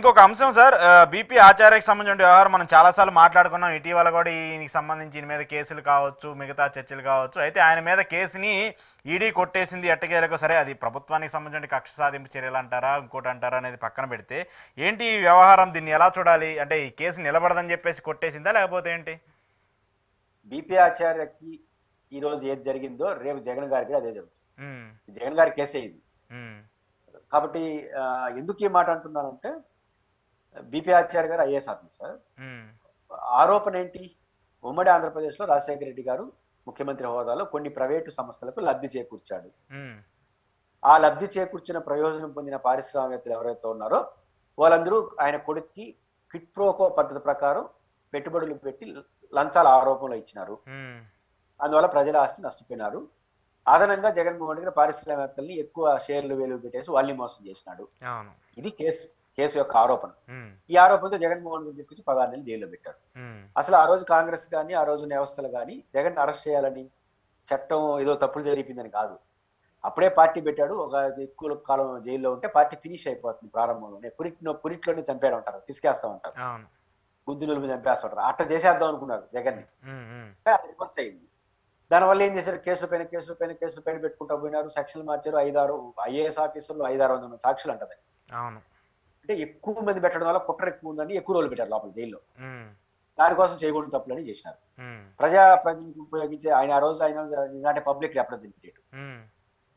ఇంకొక అంశం sir, BP ఆచార్యకి సంబంధించిన వ్యవహారం మనం చాలాసార్లు మాట్లాడుకున్నాం. ఇటీవల కూడా ఈయనకి సంబంధించి ఈయన మీద కేసులు కావచ్చు, మిగతా చర్చలు కావచ్చు. అయితే ఆయన మీద కేసుని ఈడీ కొట్టేసింది ఎట్టకేలకు. సరే, అది ప్రభుత్వానికి సంబంధించిన కక్ష సాధింపు చర్యలు అంటారా, ఇంకోటి అంటారా అనేది పక్కన పెడితే, ఏంటి ఈ వ్యవహారం, దీన్ని ఎలా చూడాలి? అంటే ఈ కేసు నిలబడదని చెప్పేసి కొట్టేసిందా, లేకపోతే ఏంటి? బీపీ ఆచార్యకి ఈ రోజు ఏది జరిగిందో రేపు జగన్ గారికి అదే జరుగుతుంది. జగన్ గారి కేసే ఇది. కాబట్టి ఎందుకు ఈ మాట అంటున్నానంటే, బీపీ ఆచార్య గారు ఐఏఎస్ ఆఫీసర్. ఆరోపణ ఏంటి? ఉమ్మడి ఆంధ్రప్రదేశ్ లో రాజశేఖర రెడ్డి గారు ముఖ్యమంత్రి హోదాలో కొన్ని ప్రైవేటు సంస్థలకు లబ్ధి చేకూర్చాడు. ఆ లబ్ధి చేకూర్చిన ప్రయోజనం పొందిన పారిశ్రామికవేత్తలు ఎవరైతే ఉన్నారో వాళ్ళందరూ ఆయన కొడుక్కి క్విట్ ప్రోకో పద్ధతి ప్రకారం పెట్టుబడులు పెట్టి లంచాల ఆరోపణలు ఇచ్చినారు. అందువల్ల ప్రజల ఆస్తి నష్టపోయినారు. అదనంగా జగన్మోహన్ రెడ్డి పారిశ్రామికవేత్తల్ని ఎక్కువ షేర్లు వేలు పెట్టేసి వాళ్ళని మోసం చేసినాడు. ఇది కేసు యొక్క ఆరోపణ. ఈ ఆరోపణతో జగన్మోహన్ రెడ్డి తీసుకొచ్చి 16 నెలలు జైల్లో పెట్టారు. అసలు ఆ రోజు కాంగ్రెస్ కానీ ఆ రోజు వ్యవస్థలు కానీ జగన్ అరెస్ట్ చేయాలని, చట్టం ఏదో తప్పులు జరిపిందని కాదు. అప్పుడే పార్టీ పెట్టాడు. ఒక ఎక్కువ కాలం జైల్లో ఉంటే పార్టీ ఫినిష్ అయిపోతుంది. ప్రారంభంలోనే పురిట్లోనే చంపేయడం ఉంటారు, తీసుకేస్తా ఉంటారు, గుద్దులు చంపేస్తా ఉంటారు. అట్లా చేసేద్దాం అనుకున్నారు జగన్ని. అది రివర్స్ అయింది. దానివల్ల ఏం చేశారు? కేసుల పైన పెట్టుకుంటా పోయినారు. సెక్షన్లు మార్చారు. 5-6 ఐఏఎస్ ఆఫీసర్లు 500-600 మంది సాక్షులు అంటది. అంటే ఎక్కువ మంది పెట్టడం వల్ల కుట్ర ఎక్కువ ఉందని ఎక్కువ రోజులు పెట్టారు లోపల జైల్లో. దానికోసం చేయకూడదు తప్పులని చేసినారు. ప్రజలకు ఉపయోగించే ఆయన ఆ రోజు ఆయన పబ్లిక్ రిప్రజెంటేటివ్.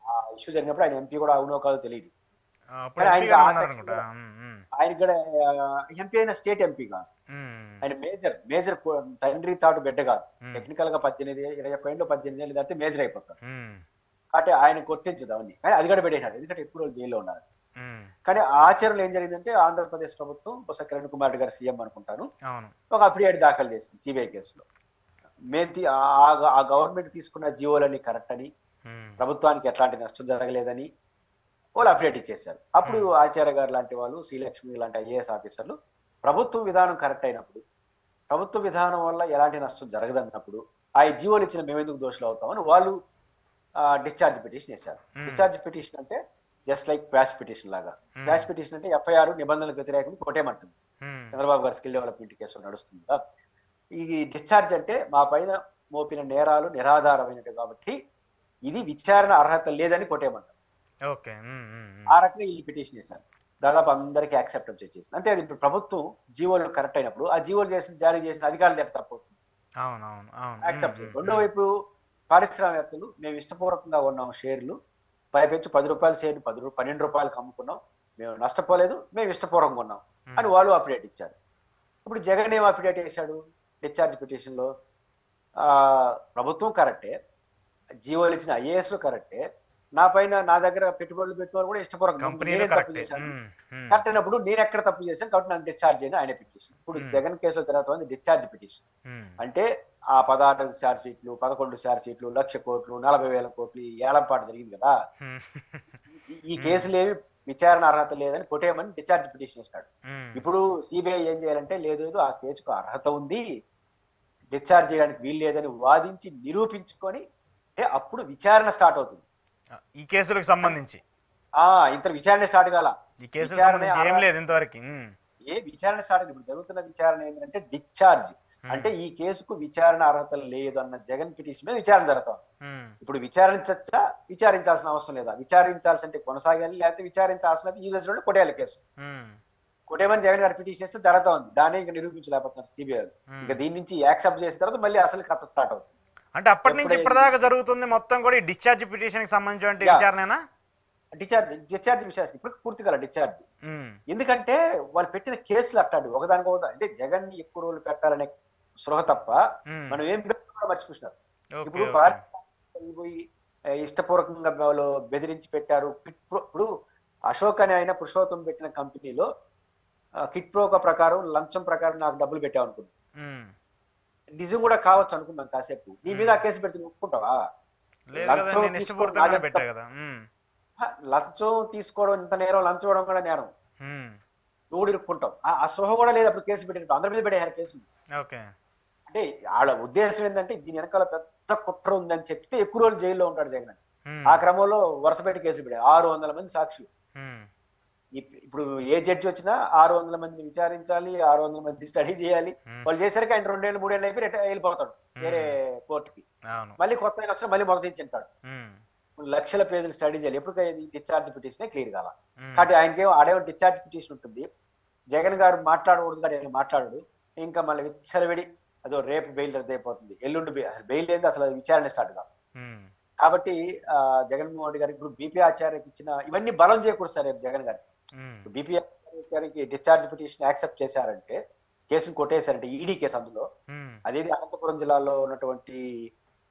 ఆ ఇష్యూ జరిగినప్పుడు ఆయన ఎంపీ కూడా అవునో కాదో తెలియదు. ఆయన కూడా ఎంపీ అయిన స్టేట్ ఎంపీ కాదు. ఆయన మేజర్ తండ్రి తాటు బిడ్డ కాదు. టెక్నికల్ గా 18 ఏళ్ళు దాటితే మేజర్ అయిపోతారు. కాబట్టి ఆయన కొట్టించదు అవన్నీ. కానీ అది కూడా పెట్టేశాడు, ఎందుకంటే ఎక్కువ రోజులు జైల్లో ఉన్నారు. కానీ ఆచరణలో ఏం జరిగిందంటే, ఆంధ్రప్రదేశ్ ప్రభుత్వం బొత్స కిరణ్ కుమార్ రెడ్డి గారు సీఎం అనుకుంటాను, ఒక అఫిడవిట్ దాఖలు చేసింది సిబిఐ కేసులో. ఆ గవర్నమెంట్ తీసుకున్న జీవోలన్నీ కరెక్ట్ అని, ప్రభుత్వానికి ఎట్లాంటి నష్టం జరగలేదని వాళ్ళు అప్డేట్ ఇచ్చేశారు. అప్పుడు ఆచార్య గారు లాంటి వాళ్ళు, శ్రీలక్ష్మి లాంటి ఐఏఎస్ ఆఫీసర్లు ప్రభుత్వ విధానం కరెక్ట్ అయినప్పుడు, ప్రభుత్వ విధానం వల్ల ఎలాంటి నష్టం జరగదన్నప్పుడు ఆ జీవోలు ఇచ్చిన మేమెందుకు దోషులు అవుతామని వాళ్ళు డిశ్చార్జ్ పిటిషన్ వేశారు. డిశ్చార్జ్ పిటిషన్ అంటే జస్ట్ లైక్ క్వాష్ పిటిషన్ లాగా. క్వాష్ పిటిషన్ అంటే ఎఫ్ఐఆర్ నిబంధనలకు వ్యతిరేకంగా కొట్టేమంటుంది. చంద్రబాబు గారు స్కిల్ డెవలప్మెంట్ కేసులో నడుస్తుంది కదా. ఈ డిశ్చార్జ్ అంటే మా పైన మోపిన నేరాలు నిరాధారమైనవి కాబట్టి ఇది విచారణ అర్హత లేదని కొట్టేమంటారు. ఆ రకంగా ఈ పిటిషన్ వేశారు. దాదాపు అందరికీ యాక్సెప్టెన్స్ వచ్చేసింది. అంటే అది ఇప్పుడు ప్రభుత్వం జీవోలు కరెక్ట్ అయినప్పుడు ఆ జీవోలు జారీ చేసిన అధికారులు దగ్గర తప్పవుతుంది. యాక్సెప్ట్. రెండో వైపు పారిశ్రామికవేత్తలు మేము ఇష్టపూర్వకంగా ఉన్నాం, షేర్లు పైపెచ్చు 10 రూపాయల షేర్లు 12 రూపాయలకు అమ్ముకున్నాం, మేము నష్టపోలేదు, మేము ఇష్టపూర్వకంగా ఉన్నాం అని వాళ్ళు అప్డేట్ ఇచ్చారు. ఇప్పుడు జగన్ ఏం అప్డేట్ చేశాడు డిశ్చార్జ్ పిటిషన్ లో? ప్రభుత్వం కరెక్టే, జీవోలు ఇచ్చిన ఐఏఎస్ కరెక్టే, నా దగ్గర పెట్టుబడులు పెట్టేవారు కూడా ఇష్టపూర్వకంగా కరెక్ట్ అయినప్పుడు నేను ఎక్కడ తప్పు చేశాను కాబట్టి నన్ను డిశ్చార్జ్ చేయని ఆయన పిటిషన్. ఇప్పుడు జగన్ కేసులో జరుగుతుంది డిశ్చార్జ్ పిటిషన్. అంటే ఆ 16 ఛార్జ్ షీట్లు, 11 ఛార్జ్ షీట్లు, 1,00,000 కోట్లు, 40,000 కోట్లు ఏలంపాటు జరిగింది కదా. ఈ కేసులు ఏమి విచారణ అర్హత లేదని కొట్టేయమని డిశ్చార్జ్ పిటిషన్ ఇస్తాడు. ఇప్పుడు సిబిఐ ఏం చేయాలంటే, లేదు ఆ కేసుకు అర్హత ఉంది, డిశ్చార్జ్ చేయడానికి వీలు లేదని వాదించి నిరూపించుకొని అప్పుడు విచారణ స్టార్ట్ అవుతుంది. ఈ కేసులకు సంబంధించి ఇంత విచారణ స్టార్ట్ కాల. ఈ కేసు ఏం లేదు ఇంతవరకు. ఏ విచారణ స్టార్ట్? ఇప్పుడు జరుగుతున్న విచారణ ఏంటంటే డిశ్చార్జ్. అంటే ఈ కేసుకు విచారణ అర్హత లేదు అన్న జగన్ పిటిషన్ మీద విచారణ జరుగుతుంది. ఇప్పుడు విచారించాల్సిన అవసరం లేదా? విచారించాల్సి అంటే కొనసాగాలి, లేకపోతే విచారించాల్సిన ఈ దశలో కొట్టేయాలి కేసు. కొట్టేమని జగన్ గారు పిటిషన్ చేస్తే జరుగుతా ఉంది. దాన్ని ఇంకా నిరూపించలేకపోతున్నారు సిబిఐ. ఇంకా దీని నుంచి యాక్సెప్ట్ చేసిన తర్వాత మళ్ళీ అసలు కథ స్టార్ట్ అవుతుంది. అంటే అప్పటి నుంచి ఇప్పటిదాకా జరుగుతుంది మొత్తం కూడా డిశ్చార్జ్ పిటిషన్ కి సంబంధించిన విచారణేనా? డిశ్చార్జ్ విషయం ఇప్పుడు పూర్తిగా డిశ్చార్జ్. ఎందుకంటే వాళ్ళు పెట్టిన కేసులు అట్టాడు ఒకదానికోదా. అంటే జగన్ ని ఎక్కువ రోజులు పెట్టాలనే స్పృహ తప్ప మనం ఏం మర్చిపోతున్నారు. ఇప్పుడు పోయి ఇష్టపూర్వకంగా వాళ్ళు బెదిరించి పెట్టారు. ఇప్పుడు అశోక్ అని ఆయన పురుషోత్తం పెట్టిన కంపెనీలో కిట్ ప్రోక ప్రకారం లంచం ప్రకారం నాకు డబ్బులు పెట్టావు అనుకున్నాను. నిజం కూడా కావచ్చు అనుకున్నాం కాసేపు. నీ మీద ఆ కేసు పెడితే ఒప్పుకుంటావా? లంచం తీసుకోవడం ఇంత నేరం, లంచం ఇవ్వడం కూడా నేరం. నువ్వు ఇరుక్కుంటావు. ఆ సోహ కూడా లేదు అప్పుడు కేసు పెట్టినట్టు. అందరి మీద పెట్టారు కేసు. అంటే వాళ్ళ ఉద్దేశం ఏంటంటే దీని వెనకాల పెద్ద కుట్ర ఉందని చెప్తే ఎక్కువ రోజులు జైల్లో ఉంటాడు జగన్. ఆ క్రమంలో వరుస పెట్టి కేసులు పెట్టారు. 600 మంది సాక్షులు. ఇప్పుడు ఏ జడ్జి వచ్చినా 600 మందిని విచారించాలి, 600 మంది స్టడీ చేయాలి. వాళ్ళు చేసరికి ఆయన 2 ఏళ్ళు 3 ఏళ్ళు అయిపోయి వెళ్ళిపోతాడు వేరే కోర్టుకి. మళ్ళీ కొత్త ఆయన వస్తే మళ్ళీ మొదటి నుంచి తింటాడు. లక్షల పేజీలు స్టడీ చేయాలి. ఎప్పుడు డిశ్చార్జ్ పిటిషనే క్లియర్ కాల. కాబట్టి ఆయనకేమో ఆడేమో డిశ్చార్జ్ పిటిషన్ ఉంటుంది. జగన్ గారు మాట్లాడకూడదు కానీ ఆయన మాట్లాడడు. ఇంకా మళ్ళీ విచ్చలవిడి అదో రేపు బెయిల్ రద్దు అయిపోతుంది, ఎల్లుండి బెయిల్ ఏంది అసలు విచారణ స్టార్ట్ కాదు. కాబట్టి జగన్మోహన్ రెడ్డి గారికి ఇప్పుడు బీపీ ఆచార్యకి ఇచ్చిన ఇవన్నీ బలం చేకూరుస్తారు రేపు జగన్ గారికి. బీపీ గారికి డిశ్చార్జ్ పిటిషన్ యాక్సెప్ట్ చేశారంటే, కేసును కొట్టేశారంటే, ఈడీ కేసు అందులో, అదేది అనంతపురం జిల్లాలో ఉన్నటువంటి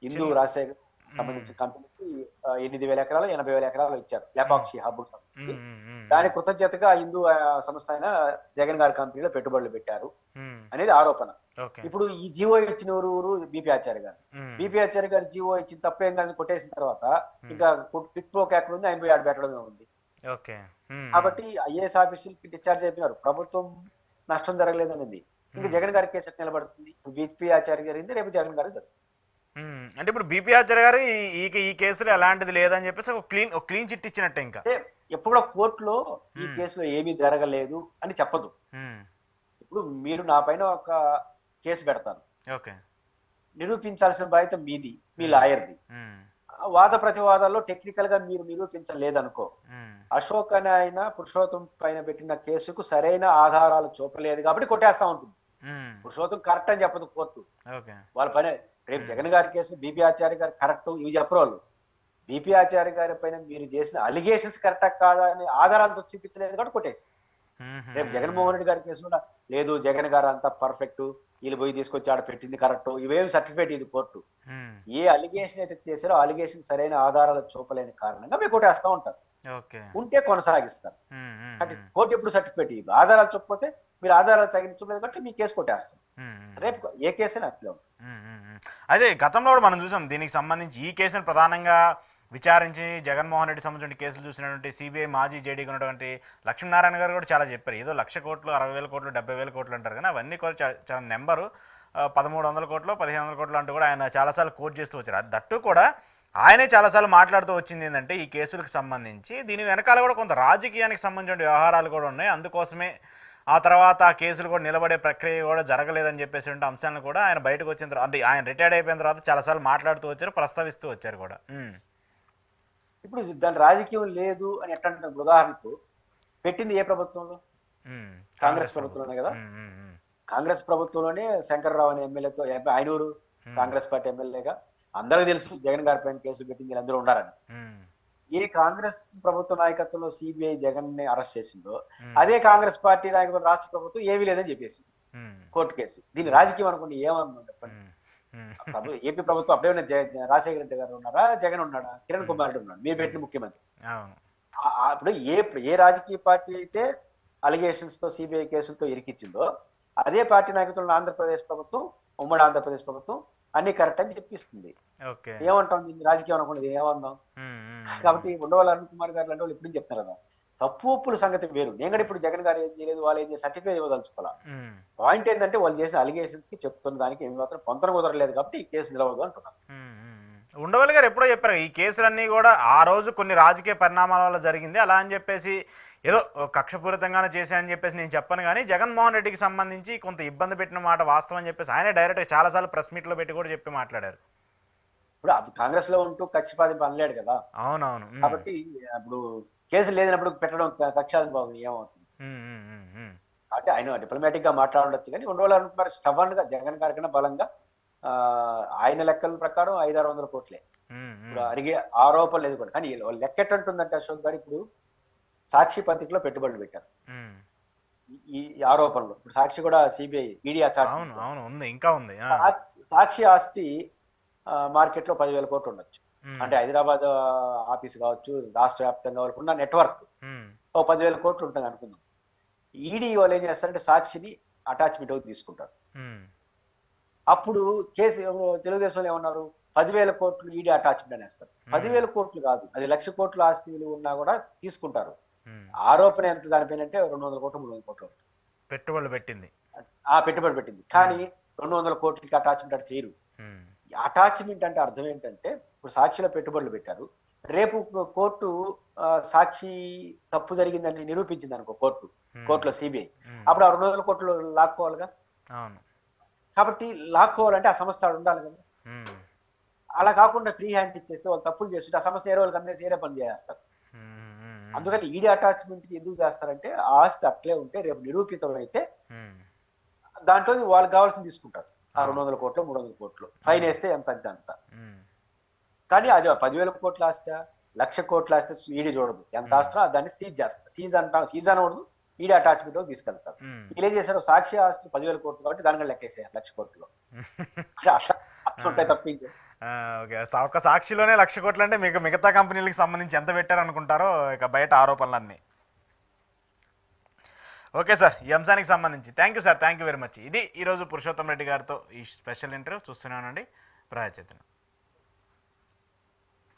హిందూ రాజశేఖర్ సంబంధించిన కంపెనీకి 8,000 ఎకరాలు 80,000 ఎకరాలు ఇచ్చారు లేపాక్షి హబ్ సంబంధించి. దాని కృతజ్ఞతగా హిందూ సంస్థ అయిన జగన్ గారి కంపెనీలో పెట్టుబడులు పెట్టారు అనేది ఆరోపణ. ఇప్పుడు ఈ జీవో ఇచ్చిన ఊరు బీపీ ఆచార్య గారు. బీపీ ఆచార్య గారు జీవో ఇచ్చిన తప్పేం కాదు కొట్టేసిన తర్వాత ఇంకా పిట్ పోక్ ఎక్కడ ఉంది, ఆయన పోయి ఆడ పెట్టడమే ఉంది. కాబట్టి ఐఏఎస్ ఆఫీసులకి డిశ్చార్జ్ అయిపోయినారు, ప్రభుత్వం నష్టం జరగలేదనేది. ఇంకా జగన్ గారి కేసు నిలబడుతుంది. బీపీ ఆచార్య జరిగింది, రేపు జగన్ గారికి జరుగుతుంది. అంటే ఇప్పుడు బీపీ ఆచార్య గారు ఈ కేసులో ఎలాంటిది లేదని చెప్పేసి ఒక క్లీన్ చిట్ ఇచ్చినట్టే. ఇంకా ఎప్పుడు కూడా కోర్టులో ఈ కేసులో ఏమీ జరగలేదు అని చెప్పదు. ఇప్పుడు మీరు నా పైన ఒక కేసు పెడతాను, నిరూపించాల్సిన బాధ్యత మీది, మీ లాయర్ది. వాద ప్రతివాదాల్లో టెక్నికల్ గా మీరు నిరూపించలేదనుకో, అశోక్ అని ఆయన పురుషోత్తం పైన పెట్టిన కేసుకు సరైన ఆధారాలు చూపలేదు కాబట్టి కొట్టేస్తా ఉంటుంది. పురుషోత్తం కరెక్ట్ అని చెప్పదు కోర్టు, వాళ్ళ పైన. రేపు జగన్ గారి కేసు బీపీ ఆచార్య గారు కరెక్ట్ ఇవి చెప్పరు వాళ్ళు. బీపీ ఆచార్య గారి పైన మీరు చేసిన అలిగేషన్స్ కరెక్టా కాదా అని ఆధారాలతో చూపించలేదు కాబట్టి కొట్టేసి. రేపు జగన్మోహన్ రెడ్డి గారి కేసు కూడా లేదు, జగన్ గారు అంతా పర్ఫెక్ట్, వీళ్ళు పోయి తీసుకొచ్చి ఆడ పెట్టింది కరెక్ట్, ఇవేమి సర్టిఫికేట్ ఇది కోర్టు. ఏ అలిగేషన్ అయితే చేశారో అలిగేషన్ సరైన ఆధారాలు చూపలేని కారణంగా మీరు కొట్టేస్తా ఉంటారు. ఉంటే కొనసాగిస్తారు. అంటే కోర్టు ఎప్పుడు సర్టిఫికేట్ ఇవ్వదు, ఆధారాలు చెప్పకపోతే మీరు ఆధారాలు తగ్గించలేదు కాబట్టి మీ కేసు కొట్టేస్తారు. రేపు ఏ కేసు అట్లే ఉంటుంది. అదే గతంలో కూడా మనం చూసాం దీనికి సంబంధించి ఈ కేసును ప్రధానంగా విచారించి జగన్మోహన్ రెడ్డి సంబంధించిన కేసులు చూసినటువంటి సిబిఐ మాజీ జేడీగా ఉన్నటువంటి లక్ష్మీనారాయణ గారు కూడా చాలా చెప్పారు. ఏదో 1,00,000 కోట్లు 60,000 కోట్లు 70,000 కోట్లు అంటారు కానీ అవన్నీ కూడా చాలా నెంబరు. 1,300 కోట్లు 1,500 కోట్లు అంటూ కూడా ఆయన చాలాసార్లు కోట్ చేస్తూ వచ్చారు. అది దట్టు కూడా ఆయనే చాలాసార్లు మాట్లాడుతూ వచ్చింది ఏంటంటే ఈ కేసులకు సంబంధించి దీని వెనకాల కూడా కొంత రాజకీయానికి సంబంధించిన వ్యవహారాలు కూడా ఉన్నాయి, అందుకోసమే ఆ తర్వాత ఆ కేసులు కూడా నిలబడే ప్రక్రియ కూడా జరగలేదని చెప్పేసి అంశాలను కూడా ఆయన బయటకు వచ్చిన తర్వాత, అంటే ఆయన రిటైర్డ్ అయిపోయిన తర్వాత చాలాసార్లు మాట్లాడుతూ వచ్చారు, ప్రస్తావిస్తూ వచ్చారు కూడా. ఇప్పుడు దాని రాజకీయం లేదు అని ఎట్లా ఉదాహరణకు పెట్టింది ఏ ప్రభుత్వంలో? కాంగ్రెస్ ప్రభుత్వంలోనే కదా. కాంగ్రెస్ ప్రభుత్వంలోనే శంకర్రావు అనే ఎమ్మెల్యేతో ఐనూరు కాంగ్రెస్ పార్టీ ఎమ్మెల్యేగా అందరికీ తెలుసు జగన్ గారి పైన కేసులు పెట్టింది అందరూ ఉండాలని. ఏ కాంగ్రెస్ ప్రభుత్వ నాయకత్వంలో సిబిఐ జగన్ ని అరెస్ట్ చేసిందో అదే కాంగ్రెస్ పార్టీ నాయకత్వం రాష్ట్ర ప్రభుత్వం ఏమీ లేదని చెప్పేసింది కోర్టు కేసు. దీని రాజకీయం అనుకోండి ఏమన్నా చెప్పండి. ఏపీ ప్రభుత్వం అప్పుడే రాజశేఖర రెడ్డి గారు ఉన్నారా, జగన్ ఉన్నాడా, కిరణ్ కుమార్ రెడ్డి ఉన్నాడు, మీరు పెట్టిన ముఖ్యమంత్రి. అప్పుడు ఏ రాజకీయ పార్టీ అయితే అలిగేషన్స్ తో సిబిఐ కేసులతో ఇరికిచ్చిందో అదే పార్టీ నాయకత్వంలో ఆంధ్రప్రదేశ్ ప్రభుత్వం, ఉమ్మడి ఆంధ్రప్రదేశ్ ప్రభుత్వం అన్ని కరెక్ట్ అని చెప్పిస్తుంది. ఏమంటాం దీన్ని రాజకీయం అనుకోండి ఏమందాం. కాబట్టి ఉండవల్లి అరుణ్ కుమార్ గారు లాంటి వాళ్ళు ఇప్పుడు చెప్తారు కదా, తప్పు ఒప్పుల సంగతి వేరు. నేను కూడా ఇప్పుడు జగన్ గారు ఏం చేయలేదు, వాళ్ళు ఏం చేసి సర్టిఫికేట్ ఇవ్వదలుచుకోవాలా. పాయింట్ ఏంటంటే వాళ్ళు చేసిన అలిగేషన్స్ కి చెప్తున్న దానికి ఏమి మాత్రం పొంతన కుదరలేదు కాబట్టి ఈ కేసు నిలవదు అంటున్నారు. ఉండవల్లి గారు ఎప్పుడో చెప్పారు ఈ కేసులన్నీ కూడా ఆ రోజు కొన్ని రాజకీయ పరిణామాల వల్ల జరిగింది అలా అని చెప్పేసి ఏదో కక్షపూరితంగానే చేశానని చెప్పేసి నేను చెప్పను, కానీ జగన్మోహన్ రెడ్డికి సంబంధించి కొంత ఇబ్బంది పెట్టిన మాట వాస్తవం అని చెప్పేసి ఆయన డైరెక్ట్గా చాలాసార్లు ప్రెస్ మీట్లో పెట్టి కూడా చెప్పి మాట్లాడారు. ఇప్పుడు కాంగ్రెస్ లో ఉంటూ కక్షపాతింపు అనలేడు కదా. అవునవును. కాబట్టి ఇప్పుడు కేసు లేనప్పుడు పెట్టడం కక్షాధిపం ఏమవుతుంది అంటే ఆయన డిప్లొమాటిక్ గా మాట్లాడవచ్చు. కానీ ఉండవల్లి అరుణ్ కుమార్ స్టబర్న్ గా జగన్ గారి కన్నా బలంగా ఆయన లెక్కల ప్రకారం 500-600 కోట్లే ఇప్పుడు అడిగే ఆరోపణ లేదు కూడా. కానీ లెక్క ఎట్టంటుందంటే అశోక్ గారు ఇప్పుడు సాక్షి పత్రికలో పెట్టుబడులు పెట్టారు ఈ ఆరోపణలు. ఇప్పుడు సాక్షి కూడా సిబిఐ మీడియా ఇంకా ఉంది. సాక్షి ఆస్తి మార్కెట్ లో 10,000 కోట్లు ఉండొచ్చు. అంటే హైదరాబాద్ ఆఫీస్ కావచ్చు, రాష్ట్ర వ్యాప్తంగా వాళ్ళకు ఉన్న నెట్వర్క్ 10,000 కోట్లు ఉంటుంది అనుకుందాం. ఈడీ వాళ్ళు ఏం చేస్తారంటే సాక్షిని అటాచ్మెంట్ అవుతుంది తీసుకుంటారు. అప్పుడు కేసు తెలుగుదేశంలో ఏమన్నారు, 10,000 కోట్లు ఈడీ అటాచ్మెంట్ అనేస్తారు. 10,000 కోట్లు కాదు, అది 1,00,000 కోట్ల ఆస్తి విలువ ఉన్నా కూడా తీసుకుంటారు. ఆరోపణ ఎంత దానిపైన అంటే 200 కోట్లు 300 కోట్లు పెట్టుబడులు పెట్టింది. పెట్టుబడి పెట్టింది కానీ 200 కోట్లకి అటాచ్మెంట్ అంటే చేయరు. అటాచ్మెంట్ అంటే అర్థం ఏంటంటే ఇప్పుడు సాక్షిలో పెట్టుబడులు పెట్టారు, రేపు కోర్టు సాక్షి తప్పు జరిగిందని నిరూపించింది అనుకో కోర్టులో సిబిఐ, అప్పుడు ఆ 200 కోట్లు లాక్కోవాలిగా. అవును. కాబట్టి లాక్కోవాలంటే ఆ సంస్థ ఆడ ఉండాలి కదా. అలా కాకుండా ఫ్రీ హ్యాండ్ ఇచ్చేస్తే వాళ్ళు తప్పులు చేస్తుంటే ఆ సంస్థ ఏ రోజులు కమ్మేసి ఏరే పని చేస్తారు. అందుకని ఈడీ అటాచ్మెంట్ ఎందుకు చేస్తారంటే ఆ ఆస్తి అట్లే ఉంటే రేపు నిరూపితం అయితే దాంట్లో వాళ్ళకి కావాల్సింది తీసుకుంటారు. ఆ 200 కోట్లు 300 కోట్లు ఫైన్ వేస్తే ఎంత అంటే అంత. కానీ అది 10,000 కోట్ల ఆస్తి 1,00,000 కోట్ల ఆస్తి ఈడీ చూడదు. ఎంత ఆస్తో దాన్ని సీజ్ చేస్తారు. సీజ్ అనకూడదు, ఈడీ అటాచ్మెంట్ తీసుకెళ్తారు. వీళ్ళు ఏం చేశారు, సాక్షి ఆస్తి 10,000 కోట్లు కాబట్టి దానికంటే లెక్కేసారు 1,00,000 కోట్లు. అట్లా ఉంటాయి తప్పించి. ఓకే, ఒక సాక్షిలోనే 1,00,000 కోట్లు అంటే మీకు మిగతా కంపెనీలకు సంబంధించి ఎంత పెట్టారు అనుకుంటారో ఇక బయట ఆరోపణలన్నీ. ఓకే సార్, ఈ అంశానికి సంబంధించి thank you sir, thank you very much. ఇది ఈరోజు పురుషోత్తం రెడ్డి గారితో ఈ స్పెషల్ ఇంటర్వ్యూ. చూస్తున్నానండి ప్రజాచైతన్యం.